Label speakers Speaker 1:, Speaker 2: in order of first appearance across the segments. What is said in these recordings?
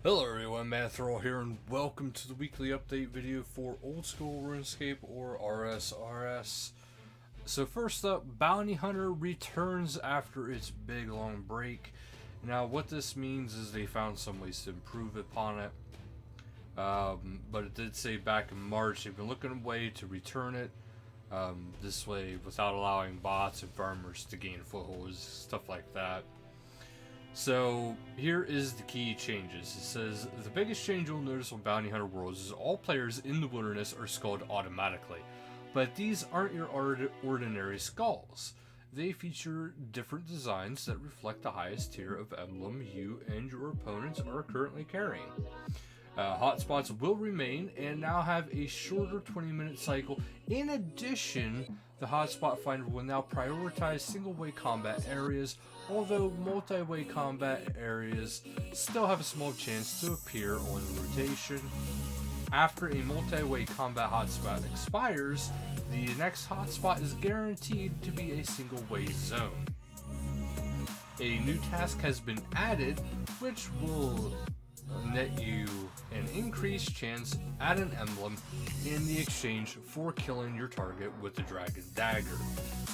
Speaker 1: Hello everyone, Manithral here, and welcome to the weekly update video for Old School RuneScape, or OSRS. So first up, Bounty Hunter returns after its big long break. Now what this means is they found some ways to improve upon it. But it did say back in March they've been looking at a way to return it. This way without allowing bots and farmers to gain footholds, stuff like that. So here is the key changes. It says, the biggest change you'll notice on Bounty Hunter Worlds is all players in the wilderness are skulled automatically. But these aren't your ordinary skulls. They feature different designs that reflect the highest tier of emblem you and your opponents are currently carrying. Hotspots will remain and now have a shorter 20-minute cycle. In addition, the hotspot finder will now prioritize single-way combat areas, although multi-way combat areas still have a small chance to appear on the rotation. After a multi-way combat hotspot expires, the next hotspot is guaranteed to be a single-way zone. A new task has been added, which will net you an increased chance at an emblem in the exchange for killing your target with the Dragon Dagger.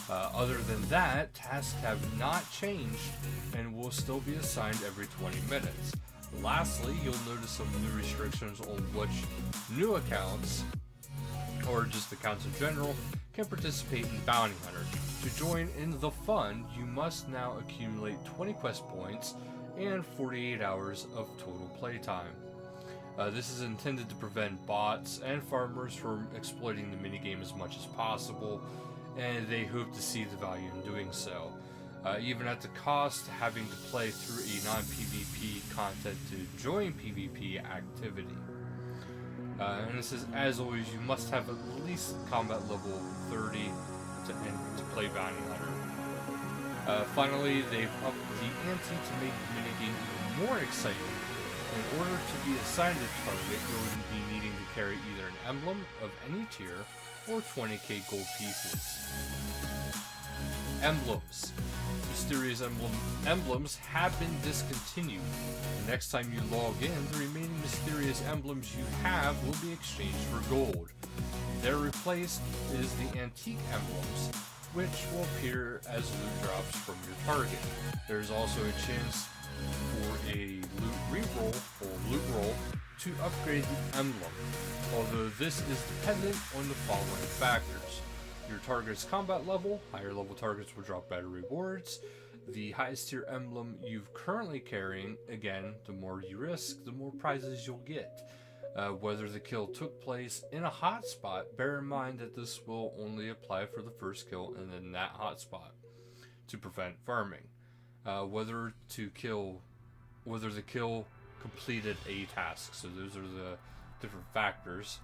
Speaker 1: Other than that, tasks have not changed and will still be assigned every 20 minutes. Lastly, you'll notice some new restrictions on which new accounts, or just accounts in general, can participate in Bounty Hunter. To join in the fun, you must now accumulate 20 quest points and 48 hours of total playtime. This is intended to prevent bots and farmers from exploiting the minigame as much as possible, and they hope to see the value in doing so. Even at the cost having to play through a non-PvP content to join PvP activity. And it says, as always, you must have at least combat level 30 to play Bounty Hunter. Finally, they've upped the ante to make the minigame even more exciting. In order to be assigned a target, you'll be needing to carry either an emblem of any tier or 20k gold pieces. Emblems. Mysterious emblems have been discontinued. The next time you log in, the remaining mysterious emblems you have will be exchanged for gold. Their replaced is the antique emblems, which will appear as loot drops from your target. There's also a chance for a loot reroll or loot roll to upgrade the emblem, although this is dependent on the following factors. Your target's combat level. Higher level targets will drop better rewards. The highest tier emblem you're currently carrying, again, the more you risk, the more prizes you'll get. Whether the kill took place in a hotspot, bear in mind that this will only apply for the first kill and then that hotspot to prevent farming. Whether the kill completed a task. So those are the different factors.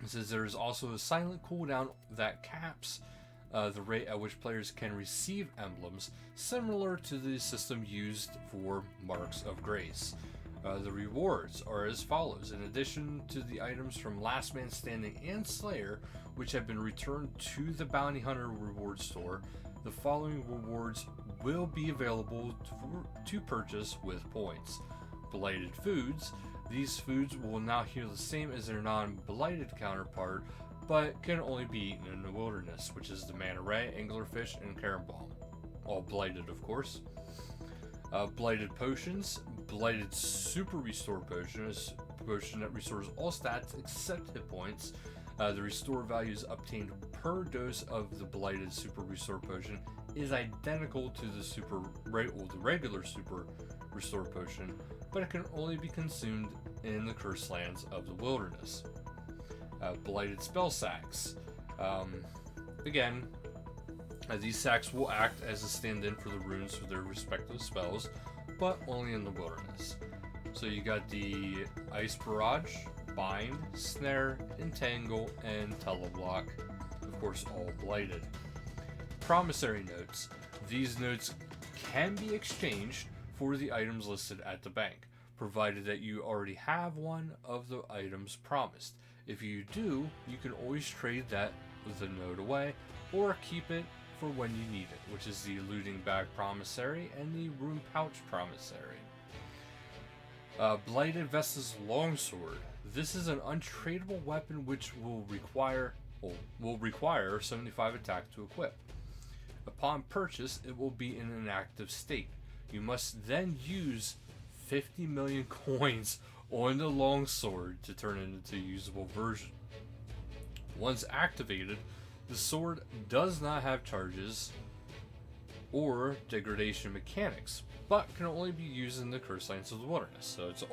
Speaker 1: It says there's also a silent cooldown that caps the rate at which players can receive emblems, similar to the system used for Marks of Grace. The rewards are as follows. In addition to the items from Last Man Standing and Slayer, which have been returned to the Bounty Hunter reward store, the following rewards will be available to purchase with points. Blighted foods. These foods will now heal the same as their non-blighted counterpart, but can only be eaten in the wilderness, which is the manta ray, anglerfish, and carambomb. All blighted, of course. Blighted potions. Blighted super restore potion is a potion that restores all stats except hit points. The restore values obtained per dose of the blighted super restore potion is identical to the regular super restore potion, but it can only be consumed in the cursed lands of the wilderness. Blighted spell sacks. Again, these sacks will act as a stand-in for the runes for their respective spells, but only in the wilderness. So you got the Ice Barrage, Bind, Snare, Entangle, and Teleblock. Of course, all blighted. Promissory notes. These notes can be exchanged for the items listed at the bank, provided that you already have one of the items promised. If you do, you can always trade the note away or keep it for when you need it, which is the Looting Bag Promissory and the Room Pouch Promissory. Blighted Vesta's Longsword. This is an untradeable weapon which will require 75 attack to equip. Upon purchase, it will be in an active state. You must then use 50 million coins on the longsword to turn it into a usable version. Once activated, the sword does not have charges or degradation mechanics, but can only be used in the Cursed Lands of the Wilderness. So it's a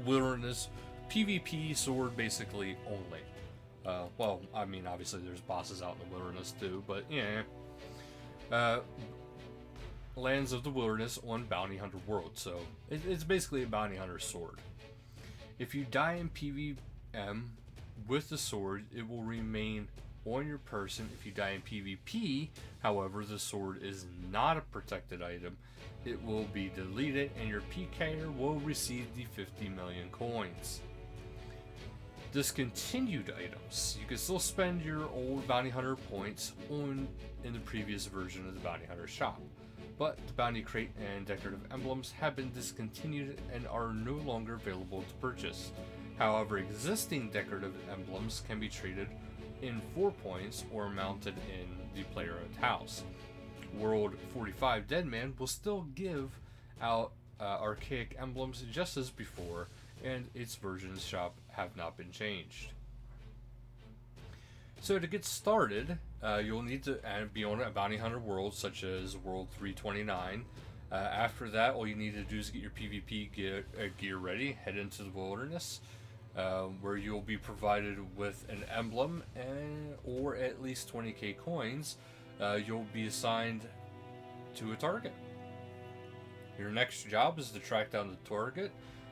Speaker 1: wilderness PvP sword basically only. Well, I mean, obviously there's bosses out in the wilderness too, but yeah. Lands of the Wilderness on Bounty Hunter World, so it's basically a bounty hunter sword. If you die in PvM with the sword, it will remain on your person. If you die in PvP, however, the sword is not a protected item. It will be deleted and your PKer will receive the 50 million coins. Discontinued items. You can still spend your old Bounty Hunter points in the previous version of the Bounty Hunter shop, but the Bounty Crate and Decorative Emblems have been discontinued and are no longer available to purchase. However, existing Decorative Emblems can be traded in 4 points or mounted in the player-owned house. World 45 Deadman will still give out archaic emblems just as before, and its versions shop have not been changed. So to get started, you'll need to be on a Bounty Hunter world such as World 329. After that, all you need to do is get your PvP gear ready, head into the wilderness, where you'll be provided with an emblem or at least 20k coins. You'll be assigned to a target. Your next job is to track down the target.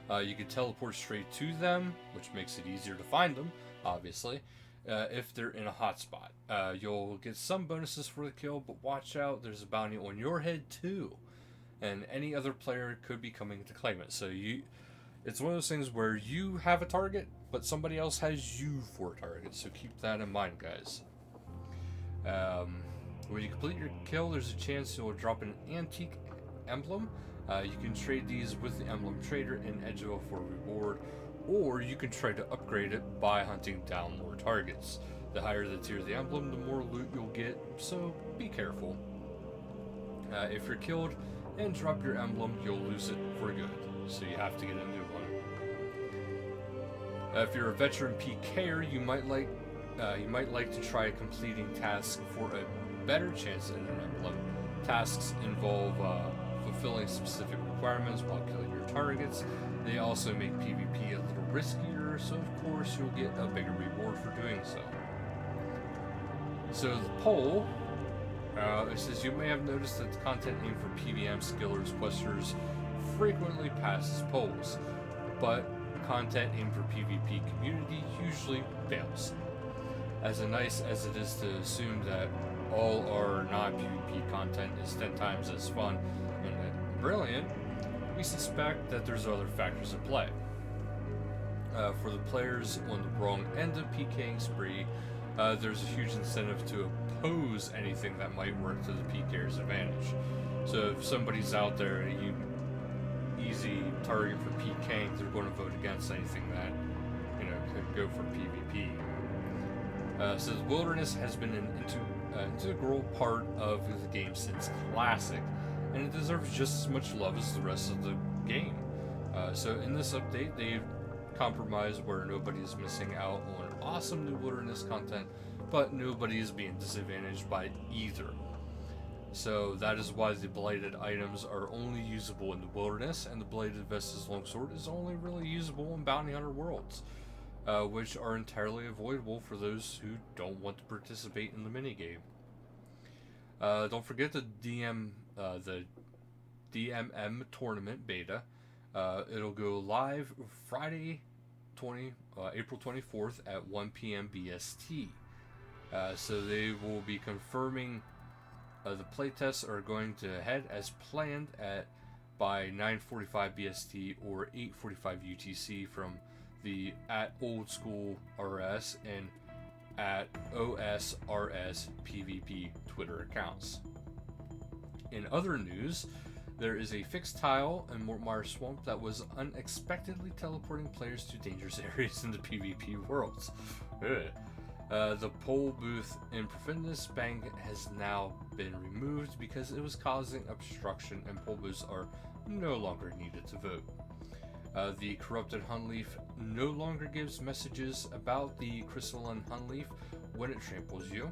Speaker 1: You can teleport straight to them, which makes it easier to find them, obviously, if they're in a hotspot. You'll get some bonuses for the kill, but watch out, there's a bounty on your head too. And any other player could be coming to claim it. So it's one of those things where you have a target, but somebody else has you for a target. So keep that in mind, guys. When you complete your kill, there's a chance you'll drop an antique emblem. You can trade these with the emblem trader in Edgeville for reward, or you can try to upgrade it by hunting down more targets. The higher the tier of the emblem, the more loot you'll get, so be careful. If you're killed and drop your emblem, you'll lose it for good, so you have to get a new one. If you're a veteran PKer, you might like to try completing tasks for a better chance at an emblem. Tasks involve fulfilling specific requirements while killing your targets. They also make PvP a little riskier, so of course you'll get a bigger reward for doing so. So the poll, it says you may have noticed that the content aimed for PvM skillers questers frequently passes polls, but content aimed for PvP community usually fails. As nice as it is to assume that all our non-PvP content is 10 times as fun and brilliant, we suspect that there's other factors at play. For the players on the wrong end of PKing spree, there's a huge incentive to oppose anything that might work to the PKer's advantage. So if somebody's out there, an easy target for PKing, they're going to vote against anything that could go for PvP. So the wilderness has been an integral part of the game since Classic, and it deserves just as much love as the rest of the game. So in this update, they've compromised where nobody is missing out on awesome new wilderness content, but nobody is being disadvantaged by either. So that is why the blighted items are only usable in the wilderness, and the Blighted Vesta's Longsword is only really usable in Bounty Hunter worlds, which are entirely avoidable for those who don't want to participate in the minigame. Don't forget the DMM tournament beta. It'll go live Friday, April 24th at 1 p.m. BST. So they will be confirming the playtests are going to head as planned by 9:45 BST or 8:45 UTC from the @OldSchoolRS and @OSRS PvP Twitter accounts. In other news, There is a fixed tile in Mortmire Swamp that was unexpectedly teleporting players to dangerous areas in the PvP worlds. The poll booth in Profundus Bank has now been removed because it was causing obstruction and poll booths are no longer needed to vote. The corrupted Hunleaf no longer gives messages about the crystalline Hunleaf when it tramples you.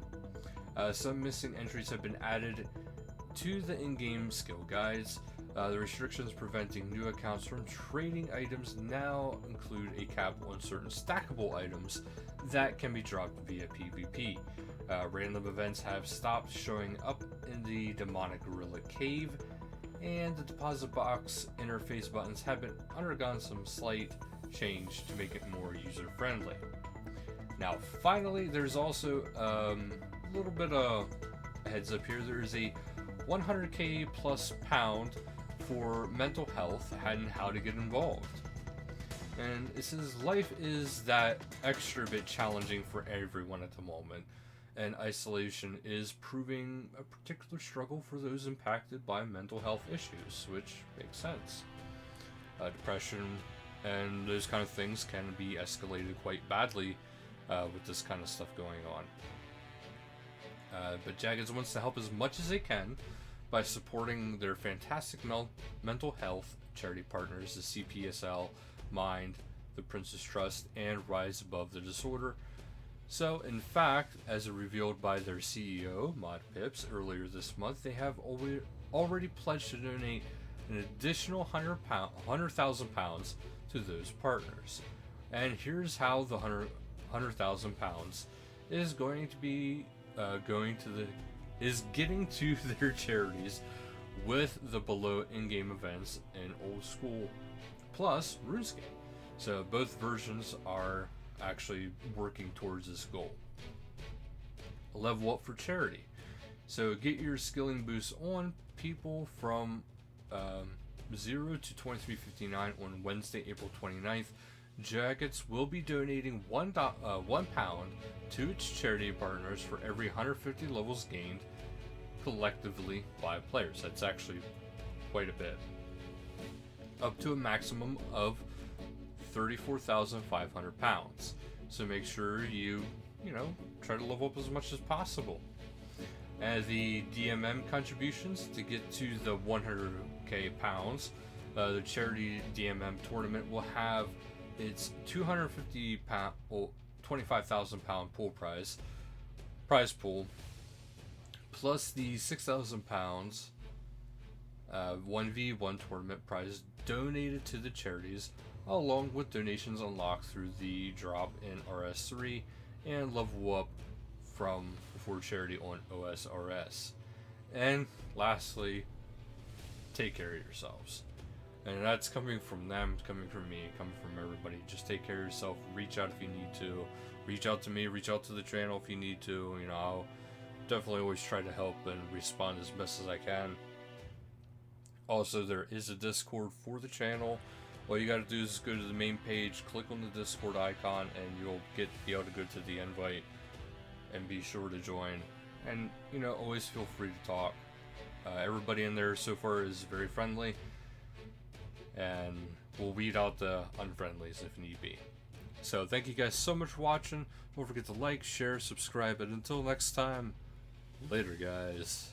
Speaker 1: Some missing entries have been added to the in-game skill guides. The restrictions preventing new accounts from trading items now include a cap on certain stackable items that can be dropped via PvP. Random events have stopped showing up in the demonic gorilla cave, and the deposit box interface buttons have been undergone some slight change to make it more user-friendly. Now, finally, there's also a little bit of a heads up here. There is a 100k plus pound for mental health and how to get involved. And it says life is that extra bit challenging for everyone at the moment, and isolation is proving a particular struggle for those impacted by mental health issues, which makes sense. Depression and those kind of things can be escalated quite badly with this kind of stuff going on. But Jaggeds wants to help as much as they can by supporting their fantastic mental health charity partners, the CPSL, Mind, the Princess Trust, and Rise Above the Disorder. So, in fact, as revealed by their CEO, Mod Pips, earlier this month, they have already pledged to donate an additional £100,000 to those partners. And here's how the £100,000 is going to be getting to their charities with the below in-game events in Old School plus RuneScape. So both versions are actually working towards this goal. Level up for charity. So get your skilling boost on people from 0 to 23:59 on Wednesday, April 29th. Jackets will be donating £1 to its charity partners for every 150 levels gained collectively by players. That's actually quite a bit. Up to a maximum of £34,500. So make sure you try to level up as much as possible. And the DMM contributions to get to the 100k pounds, the charity DMM tournament will have its 25,000 pound pool prize pool, plus the 6,000 pounds 1v1 tournament prize donated to the charities, along with donations unlocked through the drop in RS3 and level up for charity on OSRS. And lastly, take care of yourselves. And that's coming from them, coming from me, coming from everybody. Just take care of yourself. Reach out if you need to. Reach out to me. Reach out to the channel if you need to. I'll definitely always try to help and respond as best as I can. Also, there is a Discord for the channel. All you got to do is go to the main page, click on the Discord icon, and you'll be able to go to the invite and be sure to join. And always feel free to talk. Everybody in there so far is very friendly, and we'll weed out the unfriendlies if need be. So thank you guys so much for watching. Don't forget to like, share, subscribe, and until next time, later guys.